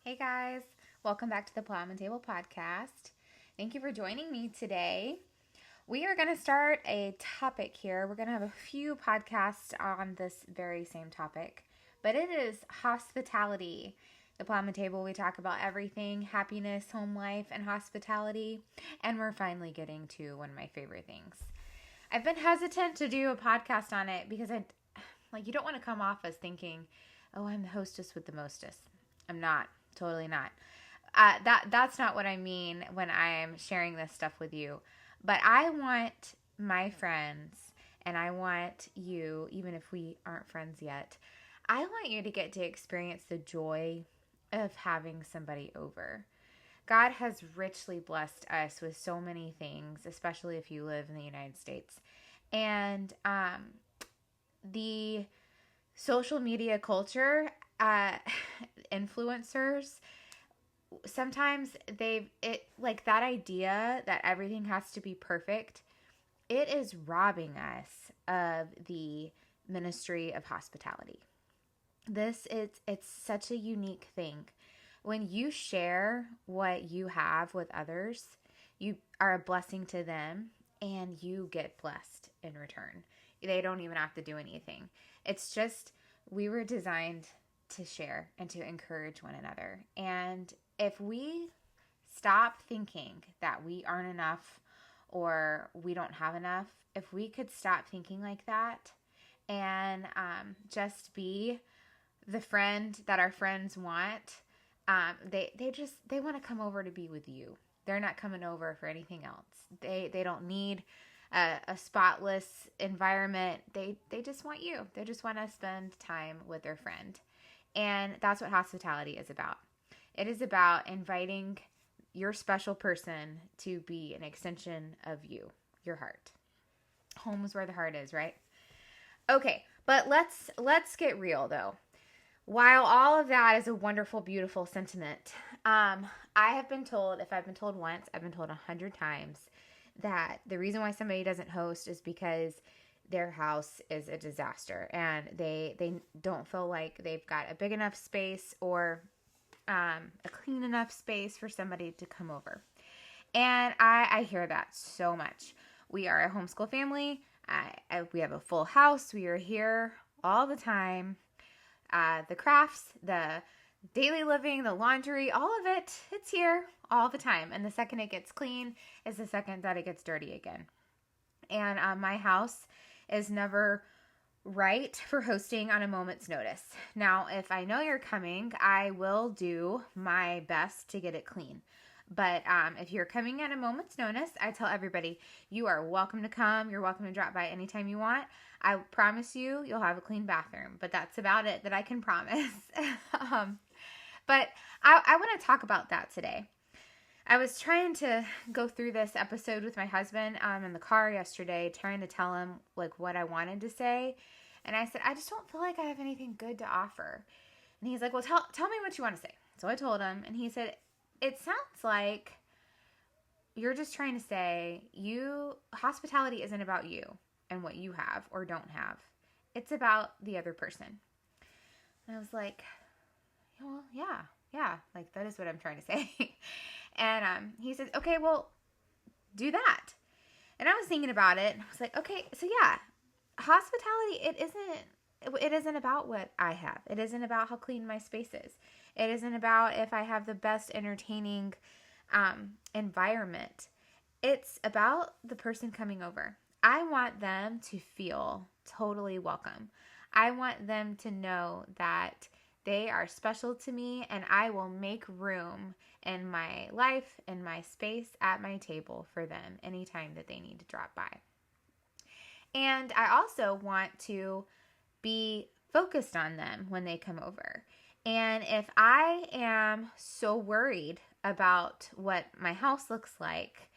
Hey guys, welcome back to the Plowman Table Podcast. Thank you for joining me today. We are going to start a topic here. We're going to have a few podcasts on this very same topic, but it is hospitality. The Plowman Table, we talk about everything, happiness, home life, and hospitality, and we're finally getting to one of my favorite things. I've been hesitant to do a podcast on it because you don't want to come off as thinking, oh, I'm the hostess with the mostest. I'm not. Totally not. That's not what I mean when I'm sharing this stuff with you. But I want my friends, and I want you, even if we aren't friends yet, I want you to get to experience the joy of having somebody over. God has richly blessed us with so many things, especially if you live in the United States. And the social media culture, influencers, sometimes that idea that everything has to be perfect, it is robbing us of the ministry of hospitality. It's such a unique thing. When you share what you have with others, you are a blessing to them and you get blessed in return. They don't even have to do anything. It's just, we were designed to share and to encourage one another. And if we stop thinking that we aren't enough or we don't have enough, if we could stop thinking like that and just be the friend that our friends want, they want to come over to be with you. They're not coming over for anything else. They don't need a spotless environment. They just want you. They just want to spend time with their friend. And that's what hospitality is about. It is about inviting your special person to be an extension of you, your heart. Home is where the heart is, right? Okay, but let's get real though. While all of that is a wonderful, beautiful sentiment, I have been told, if I've been told once, I've been told 100 times that the reason why somebody doesn't host is because their house is a disaster and they don't feel like they've got a big enough space or a clean enough space for somebody to come over. And I hear that so much. We are a homeschool family. We have a full house. We are here all the time. The crafts, the daily living, the laundry, all of it, it's here all the time. And the second it gets clean is the second that it gets dirty again. And my house is never right for hosting on a moment's notice. Now, if I know you're coming, I will do my best to get it clean. But if you're coming at a moment's notice, I tell everybody, you are welcome to come. You're welcome to drop by anytime you want. I promise you'll have a clean bathroom. But that's about it that I can promise. But I want to talk about that today. I was trying to go through this episode with my husband in the car yesterday, trying to tell him what I wanted to say. And I said, I just don't feel like I have anything good to offer. And he's like, well, tell me what you want to say. So I told him, and he said, it sounds like you're just trying to say hospitality isn't about you and what you have or don't have. It's about the other person. And I was like, well, yeah, that is what I'm trying to say. And he says, okay, well, do that. And I was thinking about it, and I was like, okay, so yeah, hospitality, it isn't about what I have. It isn't about how clean my space is. It isn't about if I have the best entertaining environment. It's about the person coming over. I want them to feel totally welcome. I want them to know that they are special to me, and I will make room in my life, in my space, at my table for them anytime that they need to drop by. And I also want to be focused on them when they come over. And if I am so worried about what my house looks like,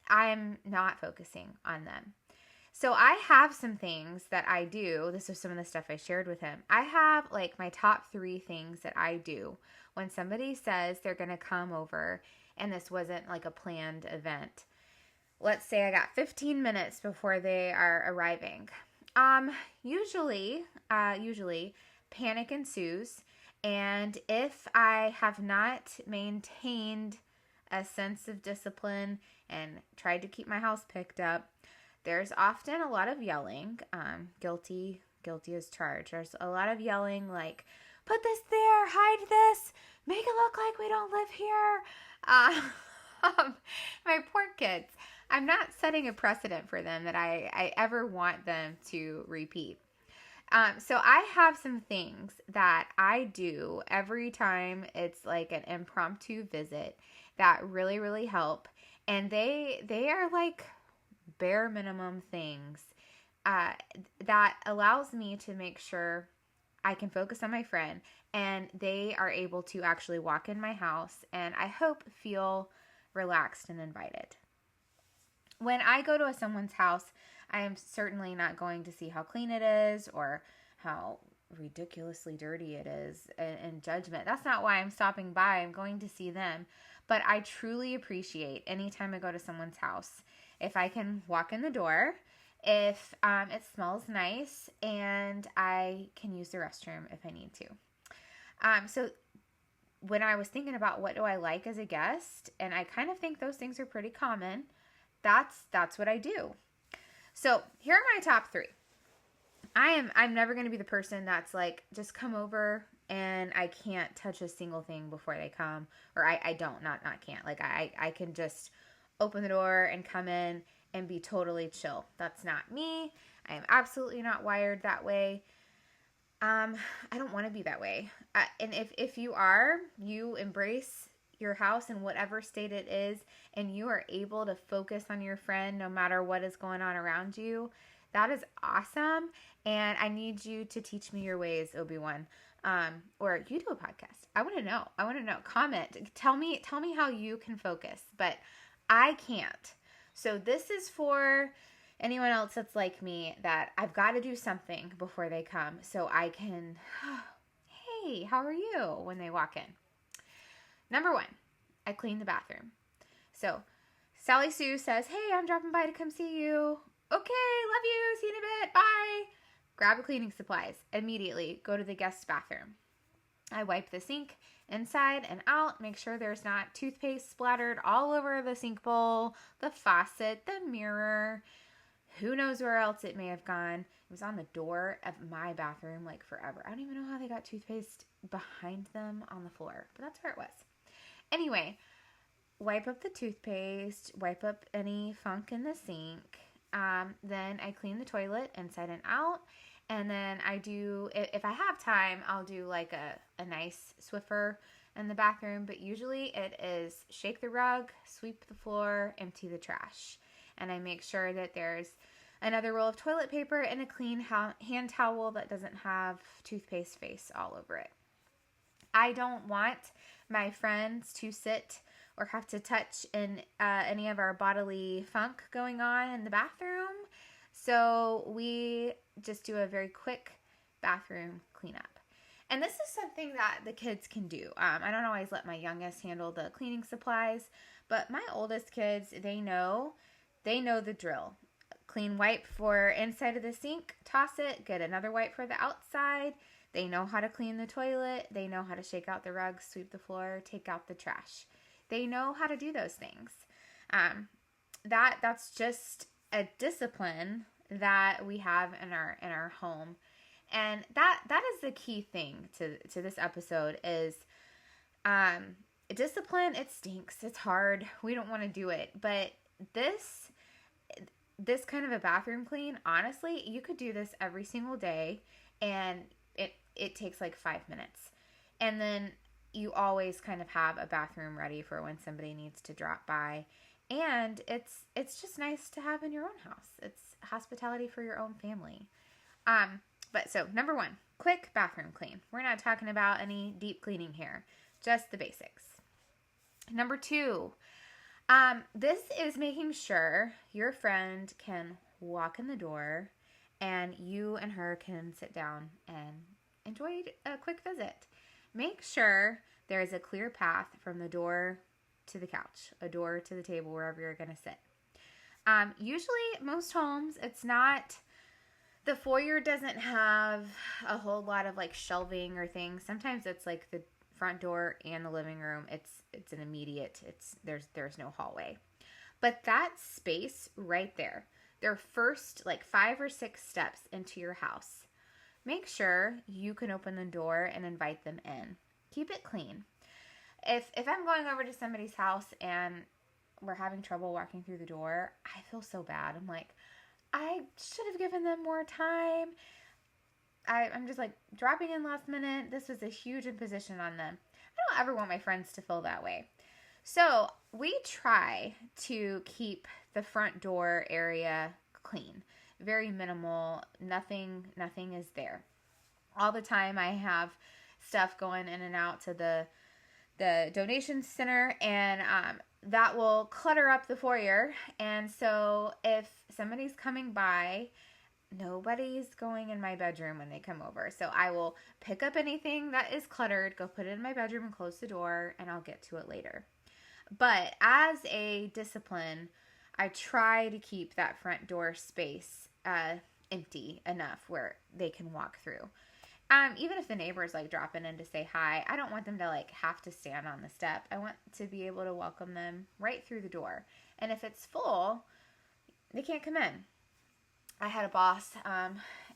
I'm not focusing on them. So I have some things that I do. This is some of the stuff I shared with him. I have my top 3 things that I do when somebody says they're going to come over and this wasn't a planned event. Let's say I got 15 minutes before they are arriving. Usually panic ensues And if I have not maintained a sense of discipline and tried to keep my house picked up, there's often a lot of yelling. Guilty as charged. There's a lot of yelling like, put this there, hide this, make it look like we don't live here. My poor kids. I'm not setting a precedent for them that I ever want them to repeat. So I have some things that I do every time it's like an impromptu visit that really, really help. And they are like bare minimum things that allows me to make sure I can focus on my friend and they are able to actually walk in my house and I hope feel relaxed and invited. When I go to someone's house, I am certainly not going to see how clean it is or how ridiculously dirty it is in judgment. That's not why I'm stopping by. I'm going to see them. But I truly appreciate anytime I go to someone's house, if I can walk in the door, if it smells nice, and I can use the restroom if I need to. So when I was thinking about what do I like as a guest, and I kind of think those things are pretty common, that's what I do. So here are my top 3. I'm never going to be the person that's like, just come over and I can't touch a single thing before they come. Or I don't, not can't. Like I can just open the door and come in and be totally chill. That's not me. I am absolutely not wired that way. I don't want to be that way. And if you are, you embrace your house in whatever state it is, and you are able to focus on your friend no matter what is going on around you, that is awesome. And I need you to teach me your ways, Obi-Wan. Or you do a podcast. I want to know. Comment. Tell me how you can focus. But I can't. So this is for anyone else that's like me, that I've got to do something before they come so I can, hey, how are you, when they walk in. Number 1, I clean the bathroom. So Sally Sue says, hey, I'm dropping by to come see you. Okay, love you. See you in a bit. Bye. Grab the cleaning supplies. Immediately go to the guest bathroom. I wipe the sink inside and out. Make sure there's not toothpaste splattered all over the sink bowl, the faucet, the mirror. Who knows where else it may have gone. It was on the door of my bathroom like forever. I don't even know how they got toothpaste behind them on the floor, but that's where it was. Anyway, wipe up the toothpaste, wipe up any funk in the sink. Then I clean the toilet inside and out. And then I do, if I have time, I'll do like a nice Swiffer in the bathroom. But usually it is shake the rug, sweep the floor, empty the trash. And I make sure that there's another roll of toilet paper and a clean hand towel that doesn't have toothpaste face all over it. I don't want my friends to sit or have to touch in any of our bodily funk going on in the bathroom. So we just do a very quick bathroom cleanup. And this is something that the kids can do. I don't always let my youngest handle the cleaning supplies, but my oldest kids, they know the drill. Clean wipe for inside of the sink, toss it, get another wipe for the outside. They know how to clean the toilet. They know how to shake out the rug, sweep the floor, take out the trash. They know how to do those things. That's just a discipline that we have in our home. And that is the key thing to this episode is discipline. It stinks. It's hard. We don't want to do it. But this kind of a bathroom clean, honestly, you could do this every single day and it takes like 5 minutes. And then you always kind of have a bathroom ready for when somebody needs to drop by. And it's just nice to have in your own house. It's hospitality for your own family. But so number 1, quick bathroom clean. We're not talking about any deep cleaning here, just the basics. Number 2, this is making sure your friend can walk in the door and you and her can sit down and enjoy a quick visit. Make sure there is a clear path from the door to the couch, a door to the table, wherever you're going to sit. Usually, most homes, it's not The foyer doesn't have a whole lot of like shelving or things. Sometimes it's like the front door and the living room. It's an immediate. There's no hallway. But that space right there, their first like 5 or 6 steps into your house, make sure you can open the door and invite them in. Keep it clean. If I'm going over to somebody's house and we're having trouble walking through the door, I feel so bad. I'm like, I should have given them more time. I'm just like dropping in last minute. This was a huge imposition on them. I don't ever want my friends to feel that way. So we try to keep the front door area clean, very minimal. Nothing is there. All the time I have stuff going in and out to the donation center, and that will clutter up the foyer. And so if somebody's coming by, nobody's going in my bedroom when they come over. So I will pick up anything that is cluttered, go put it in my bedroom and close the door, and I'll get to it later. But as a discipline, I try to keep that front door space empty enough where they can walk through. Even if the neighbors like dropping in to say hi, I don't want them to like have to stand on the step. I want to be able to welcome them right through the door. And if it's full, they can't come in. I had a boss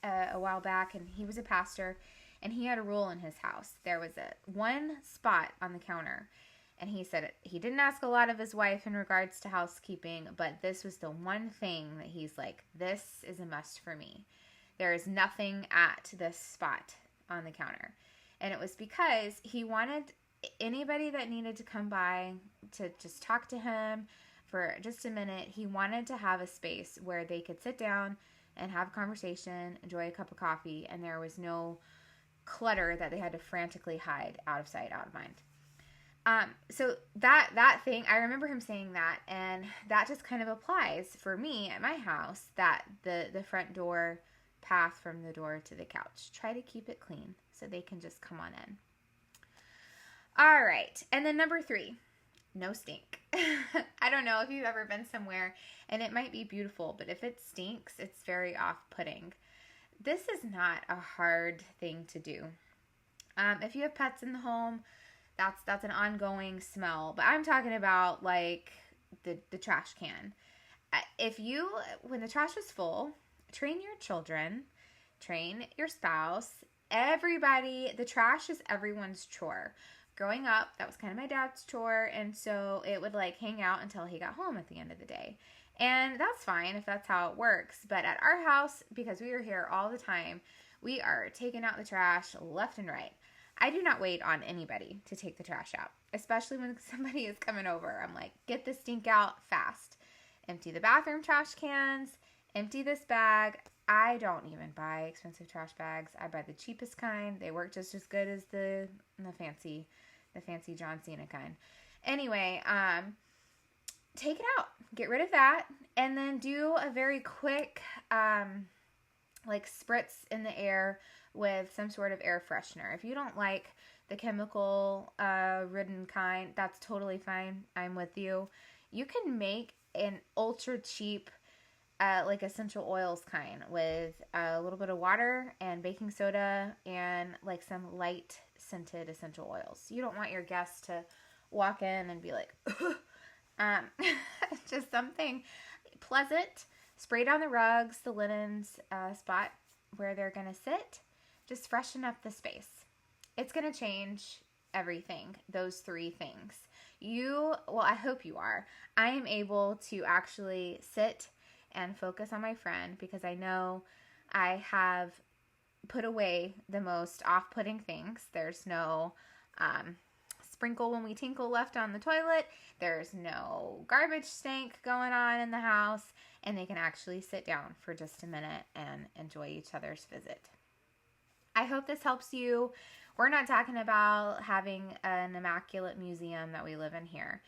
a while back, and he was a pastor, and he had a rule in his house. There was one spot on the counter, and he said he didn't ask a lot of his wife in regards to housekeeping, but this was the one thing that he's like, this is a must for me. There is nothing at this spot on the counter. And it was because he wanted anybody that needed to come by to just talk to him for just a minute. He wanted to have a space where they could sit down and have a conversation, enjoy a cup of coffee, and there was no clutter that they had to frantically hide, out of sight, out of mind. So that thing, I remember him saying that, and that just kind of applies for me at my house, that the front door path from the door to the couch. Try to keep it clean so they can just come on in. All right. And then number 3, no stink. I don't know if you've ever been somewhere and it might be beautiful, but if it stinks, it's very off-putting. This is not a hard thing to do. If you have pets in the home, that's an ongoing smell. But I'm talking about like the trash can. When the trash is full, train your children, train your spouse, everybody. The trash is everyone's chore. Growing up, that was kind of my dad's chore, and so it would like hang out until he got home at the end of the day. And that's fine if that's how it works. But at our house, because we are here all the time, we are taking out the trash left and right. I do not wait on anybody to take the trash out, especially when somebody is coming over. I'm like, get the stink out fast. Empty the bathroom trash cans. Empty this bag. I don't even buy expensive trash bags. I buy the cheapest kind. They work just as good as the fancy John Cena kind. Anyway, take it out. Get rid of that. And then do a very quick like spritz in the air with some sort of air freshener. If you don't like the chemical ridden kind, that's totally fine. I'm with you. You can make an ultra cheap like essential oils kind with a little bit of water and baking soda and like some light scented essential oils. You don't want your guests to walk in and be like, just something pleasant. Spray down the rugs, the linens, spot where they're going to sit. Just freshen up the space. It's going to change everything, those 3 things. I hope you are. I am able to actually sit and focus on my friend because I know I have put away the most off-putting things. There's no sprinkle when we tinkle left on the toilet. There's no garbage stank going on in the house, and they can actually sit down for just a minute and enjoy each other's visit. I hope this helps you. We're not talking about having an immaculate museum that we live in here.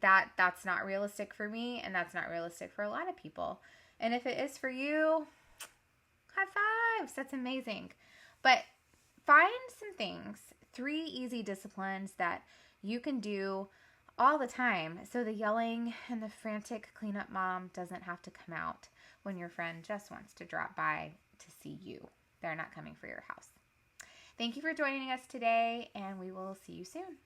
That's not realistic for me, and that's not realistic for a lot of people. And if it is for you, high fives. That's amazing. But find some things, 3 easy disciplines that you can do all the time so the yelling and the frantic cleanup mom doesn't have to come out. when your friend just wants to drop by to see you. They're not coming for your house. Thank you for joining us today, and we will see you soon.